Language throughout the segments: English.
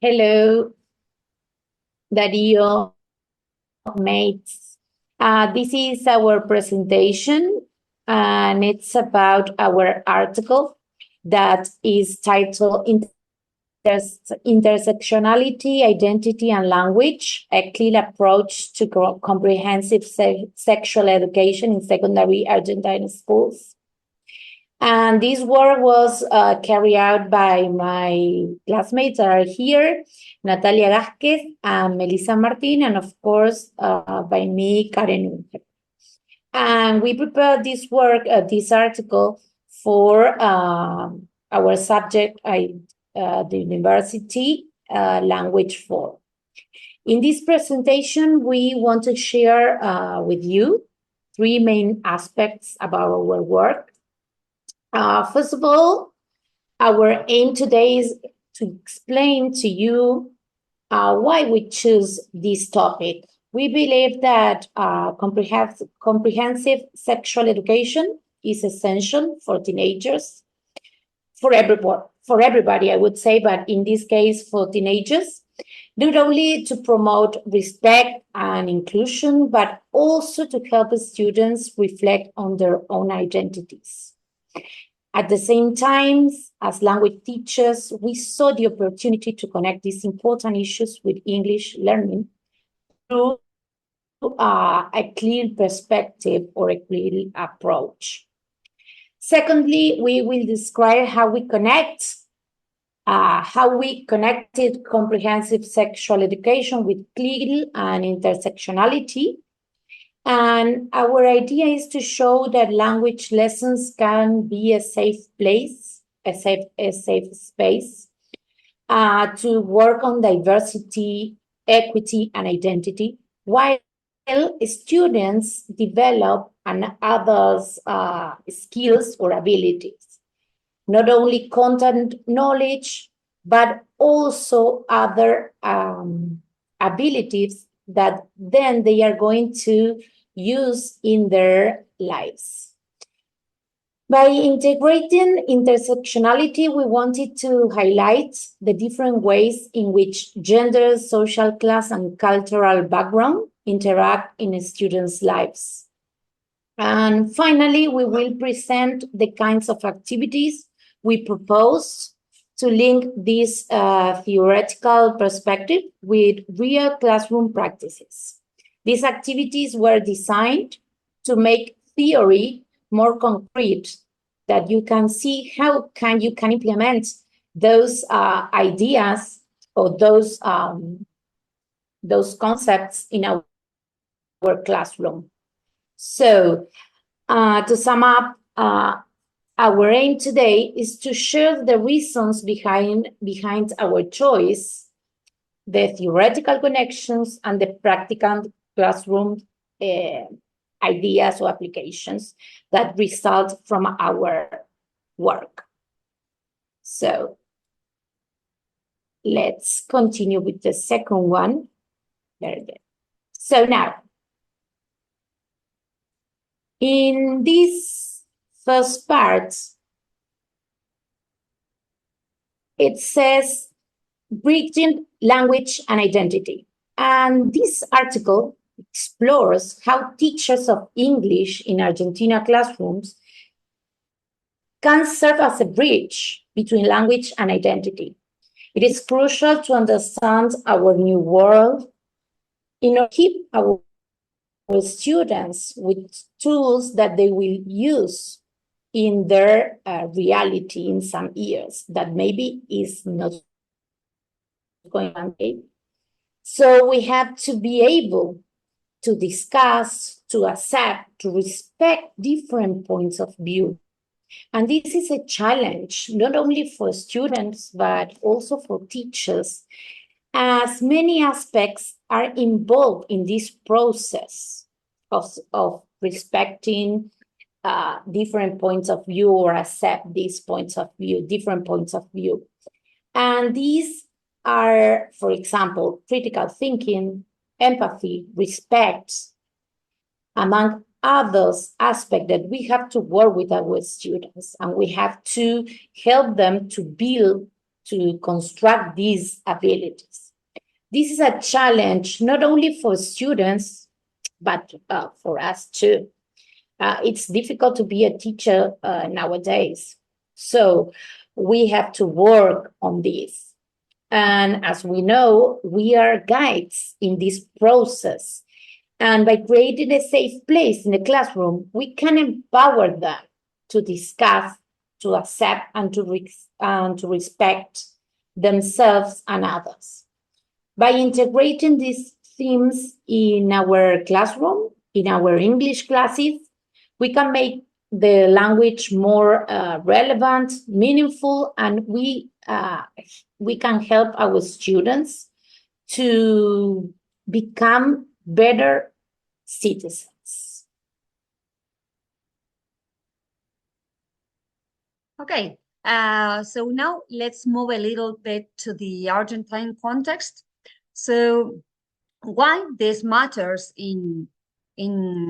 Hello, Dario, mates. This is our presentation, and it's about our article that is titled Intersectionality, Identity, and Language, a CLIL approach to comprehensive sexual education in secondary Argentine schools. And this work was carried out by my classmates that are here, Natalia Gazquez and Melissa Martin, and of course by me, Karen Ungerer. And we prepared this work, this article, for our subject, the university language 4. In this presentation, we want to share with you 3 main aspects about our work. First of all, our aim today is to explain to you why we choose this topic. We believe that comprehensive sexual education is essential for teenagers, for everybody, I would say, but in this case, for teenagers, not only to promote respect and inclusion, but also to help students reflect on their own identities. At the same time, as language teachers, we saw the opportunity to connect these important issues with English learning through a clear perspective or a clear approach. Secondly, we will describe how we connected comprehensive sexual education with CLIL and intersectionality. And our idea is to show that language lessons can be a safe place, a safe space to work on diversity, equity, and identity, while students develop and others skills or abilities, not only content knowledge, but also other abilities that then they are going to use in their lives. By integrating intersectionality, we wanted to highlight the different ways in which gender, social class, and cultural background interact in students' lives. And finally, we will present the kinds of activities we propose to link this theoretical perspective with real classroom practices. These activities were designed to make theory more concrete, that you can see how you can implement those ideas or those concepts in our classroom. So to sum up, our aim today is to share the reasons behind our choice, the theoretical connections, and the practical classroom ideas or applications that result from our work. So let's continue with the second one. Very good. So now, in this first part, it says bridging language and identity. And this article explores how teachers of English in Argentina classrooms can serve as a bridge between language and identity. It is crucial to understand our new world in order to keep our students with tools that they will use in their reality in some years that maybe is not going on. So we have to be able to discuss, to accept, to respect different points of view. And this is a challenge, not only for students, but also for teachers, as many aspects are involved in this process of respecting different points of view or accept these points of view, different points of view. And these are, for example, critical thinking, empathy, respect, among others aspects that we have to work with our students, and we have to help them to build to construct these abilities. This is a challenge not only for students, but for us too. It's difficult to be a teacher nowadays. So we have to work on this. And as we know, we are guides in this process. And by creating a safe place in the classroom, we can empower them to discuss, to accept, and to respect themselves and others. By integrating these themes in our classroom, in our English classes, we can make the language more relevant, meaningful, and we can help our students to become better citizens. Okay, so now let's move a little bit to the Argentine context. So why this matters in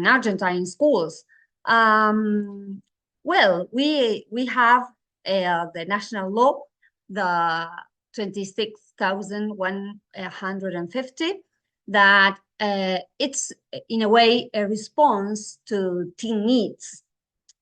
Argentine schools? Well, we have the national law, the 26,150, that it's in a way a response to teen needs.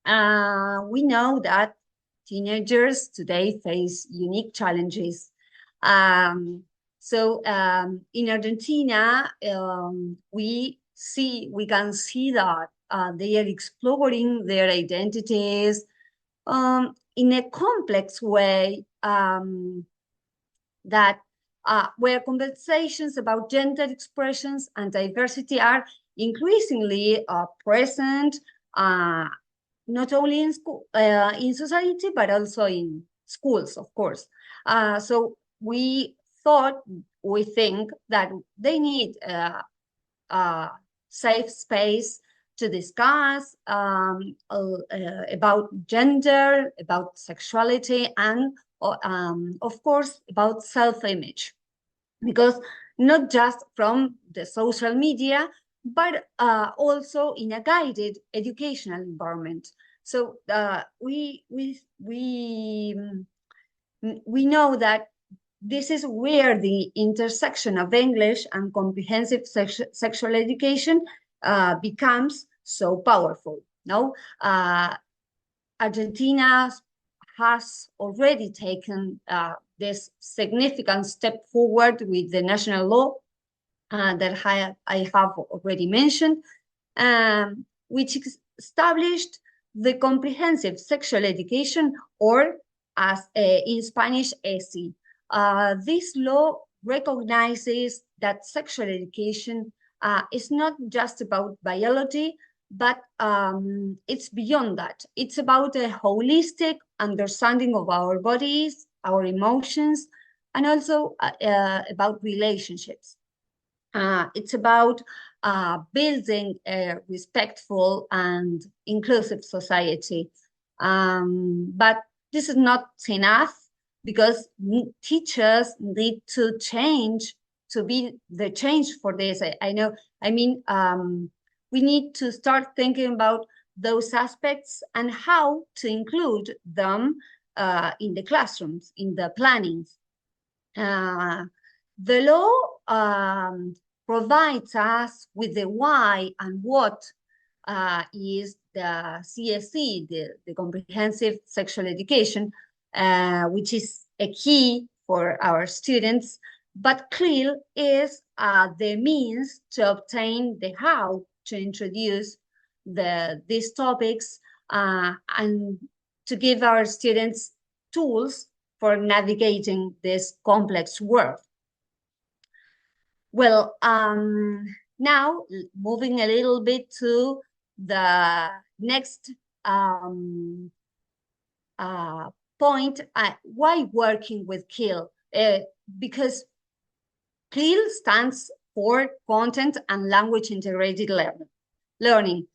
We know that teenagers today face unique challenges. So in Argentina, we can see that they are exploring their identities in a complex way, that where conversations about gender expressions and diversity are increasingly present, not only in school, in society, but also in schools, of course. So we think that they need a safe space to discuss about gender, about sexuality, and of course, about self-image. Because not just from the social media, but also in a guided educational environment. So we know that this is where the intersection of English and comprehensive sexual education becomes so powerful. No, Argentina has already taken this significant step forward with the national law that I have already mentioned, which established the comprehensive sexual education, or as in Spanish, ESI. This law recognizes that sexual education is not just about biology, but it's beyond that. It's about a holistic understanding of our bodies, our emotions, and also about relationships. It's about building a respectful and inclusive society. But this is not enough, because teachers need to change to be the change for this. We need to start thinking about those aspects and how to include them in the classrooms, in the plannings. The law provides us with the why and what is the CSE, the Comprehensive Sexual Education, which is a key for our students, but CLIL is the means to obtain the how, to introduce these topics and to give our students tools for navigating this complex world. Well, now moving a little bit to the next point, why working with CLIL? Because CLIL stands for Content and Language Integrated Learning.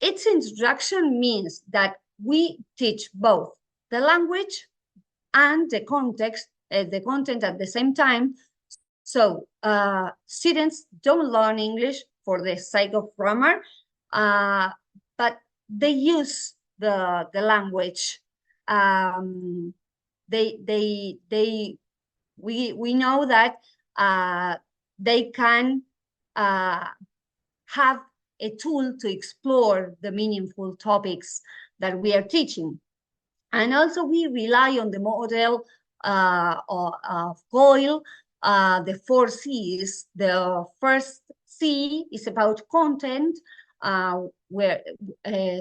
Its introduction means that we teach both the language and the context, the content at the same time. So students don't learn English for the sake of grammar, but they use the language we know that they can have a tool to explore the meaningful topics that we are teaching. And also we rely on the model of CLIL, the 4 C's. The first C is about content, where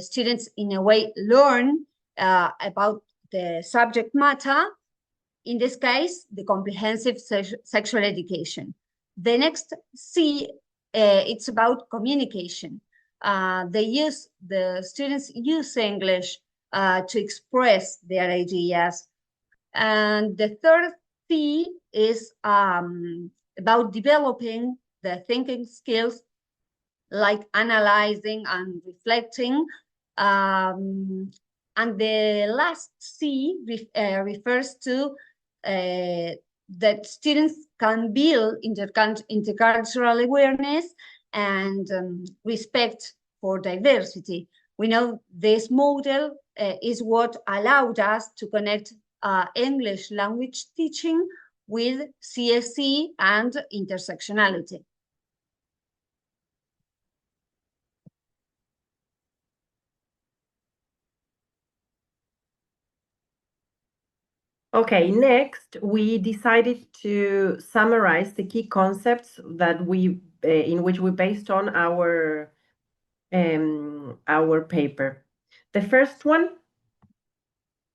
students in a way learn about the subject matter, in this case, the comprehensive sexual education. The next C, it's about communication. The students use English to express their ideas. And the third C is about developing the thinking skills, like analyzing and reflecting. And the last C refers to that students can build intercultural awareness and respect for diversity. We know this model is what allowed us to connect English language teaching with CSE and intersectionality. Okay, next we decided to summarize the key concepts that in which we based on our paper. The first one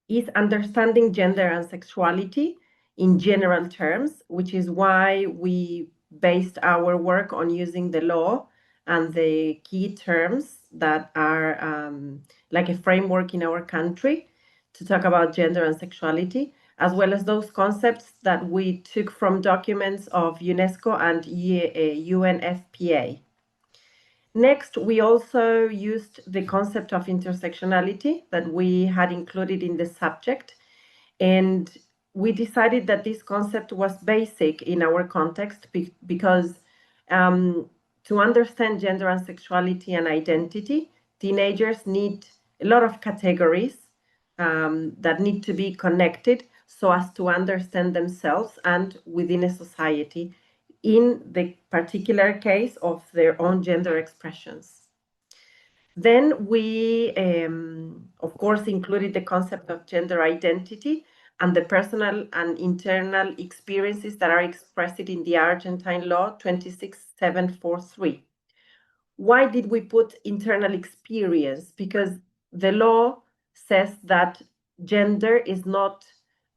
is understanding gender and sexuality in general terms, which is why we based our work on using the law and the key terms that are like a framework in our country to talk about gender and sexuality, as well as those concepts that we took from documents of UNESCO and UNFPA. Next, we also used the concept of intersectionality that we had included in the subject, and we decided that this concept was basic in our context because to understand gender and sexuality and identity, teenagers need a lot of categories that need to be connected so as to understand themselves and within a society in the particular case of their own gender expressions. Then we, of course, included the concept of gender identity and the personal and internal experiences that are expressed in the Argentine law 26743. Why did we put internal experience? Because the law says that gender is not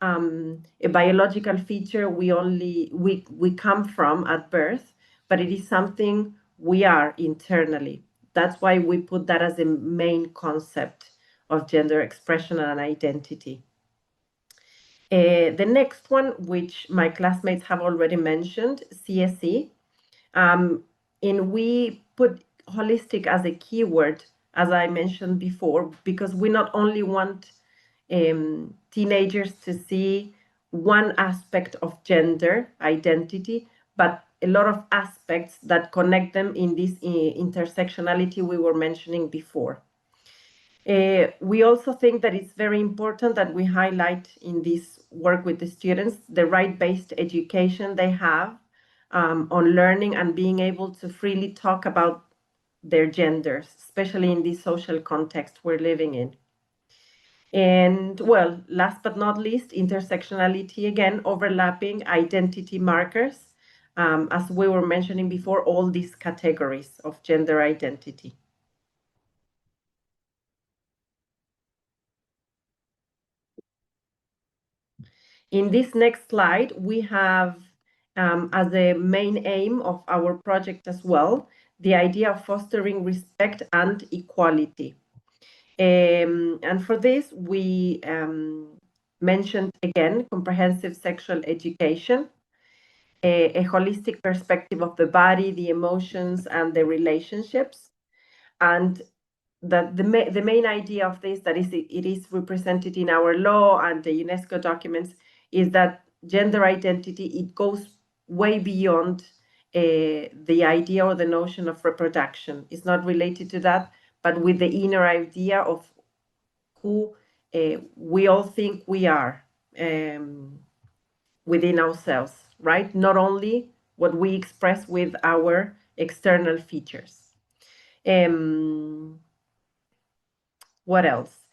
a biological feature we come from at birth, but it is something we are internally. That's why we put that as a main concept of gender expression and identity. The next one, which my classmates have already mentioned, CSE, and we put holistic as a keyword, as I mentioned before, because we not only want teenagers to see one aspect of gender identity, but a lot of aspects that connect them in this intersectionality we were mentioning before. We also think that it's very important that we highlight in this work with the students the right-based education they have on learning and being able to freely talk about their genders, especially in this social context we're living in. And well, last but not least, intersectionality, again, overlapping identity markers, as we were mentioning before, all these categories of gender identity. In this next slide, we have as the main aim of our project as well, the idea of fostering respect and equality. And for this, we mentioned again comprehensive sexual education, a holistic perspective of the body, the emotions, and the relationships. And that the main idea of this, that is, it is represented in our law and the UNESCO documents, is that gender identity, it goes way beyond the idea or the notion of reproduction. It's not related to that, but with the inner idea of who we all think we are within ourselves, right? Not only what we express with our external features. What else?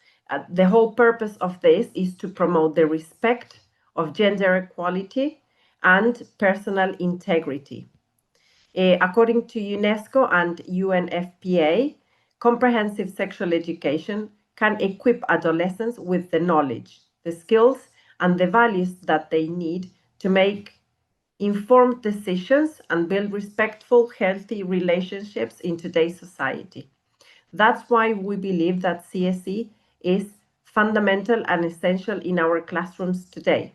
The whole purpose of this is to promote the respect of gender equality and personal integrity. According to UNESCO and UNFPA, comprehensive sexual education can equip adolescents with the knowledge, the skills, and the values that they need to make informed decisions and build respectful, healthy relationships in today's society. That's why we believe that CSE is fundamental and essential in our classrooms today.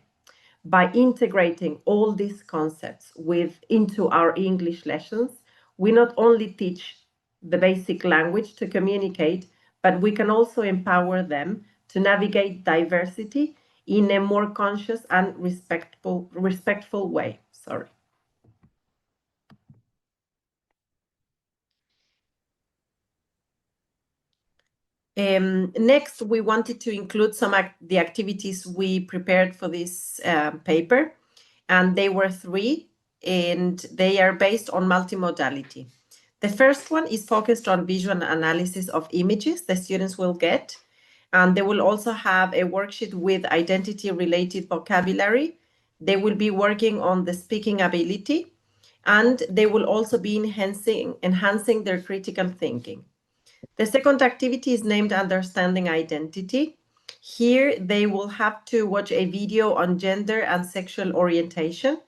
By integrating all these concepts into our English lessons, we not only teach the basic language to communicate, but we can also empower them to navigate diversity in a more conscious and respectful way. Sorry. Next, we wanted to include the activities we prepared for this paper, and they were 3, and they are based on multimodality. The first one is focused on visual analysis of images the students will get, and they will also have a worksheet with identity-related vocabulary. They will be working on the speaking ability, and they will also be enhancing their critical thinking. The second activity is named Understanding Identity. Here, they will have to watch a video on gender and sexual orientation.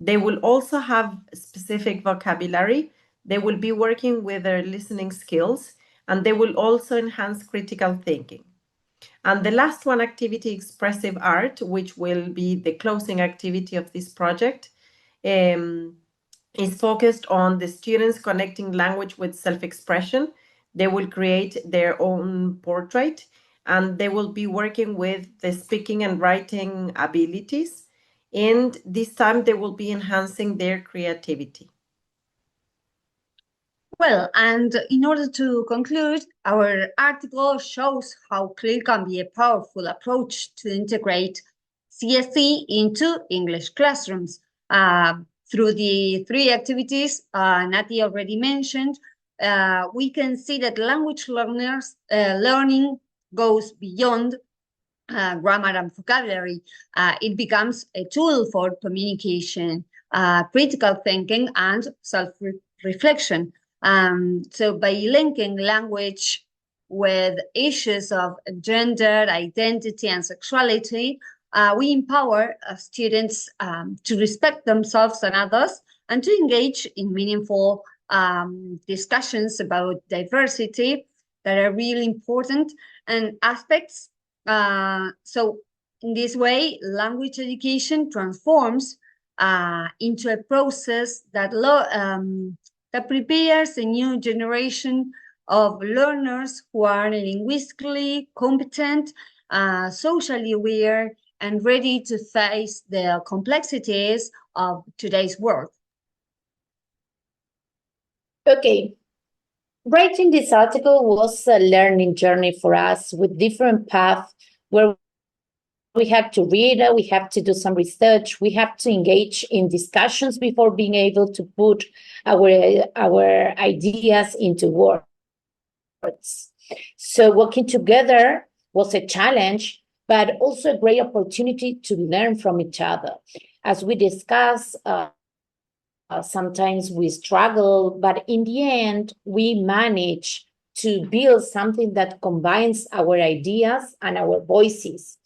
They will also have specific vocabulary. They will be working with their listening skills, and they will also enhance critical thinking. And the last one activity, Expressive Art, which will be the closing activity of this project, is focused on the students connecting language with self-expression. They will create their own portrait, and they will be working with the speaking and writing abilities. And this time they will be enhancing their creativity. Well, and in order to conclude, our article shows how CLIL can be a powerful approach to integrate CSE into English classrooms. Through the 3 activities Nati already mentioned, we can see that language learners learning goes beyond grammar and vocabulary. It becomes a tool for communication, critical thinking, and self-reflection. So by linking language with issues of gender, identity, and sexuality, we empower students to respect themselves and others and to engage in meaningful discussions about diversity that are really important and aspects. So in this way, language education transforms into a process that prepares a new generation of learners who are linguistically competent, socially aware, and ready to face the complexities of today's world. Okay. Writing this article was a learning journey for us with different paths where we have to read, we have to do some research, we have to engage in discussions before being able to put our ideas into words. So working together was a challenge, but also a great opportunity to learn from each other. As we discussed, sometimes we struggle, but in the end, we manage to build something that combines our ideas and our voices.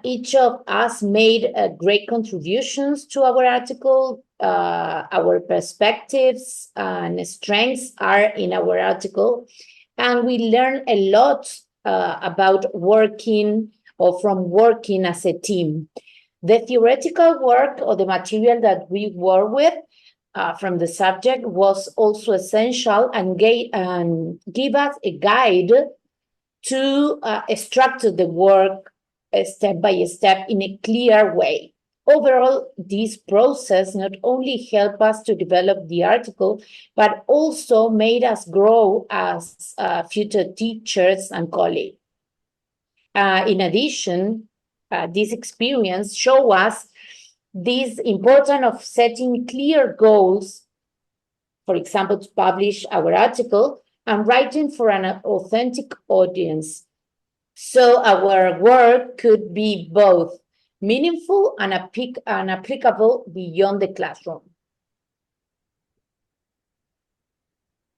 Each of us made great contributions to our article. Our perspectives and strengths are in our article, and we learn a lot about working as a team. The theoretical work or the material that we work with from the subject was also essential and give us a guide to structure the work step by step in a clear way. Overall, this process not only helped us to develop the article, but also made us grow as future teachers and colleagues. In addition, this experience show us this importance of setting clear goals, for example, to publish our article and writing for an authentic audience. So our work could be both meaningful and applicable beyond the classroom.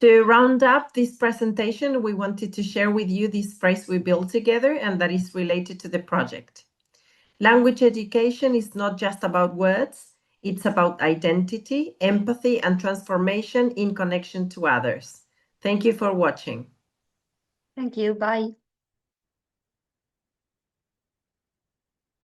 To round up this presentation, we wanted to share with you this phrase we built together and that is related to the project. Language education is not just about words, it's about identity, empathy, and transformation in connection to others. Thank you for watching. Thank you. Bye.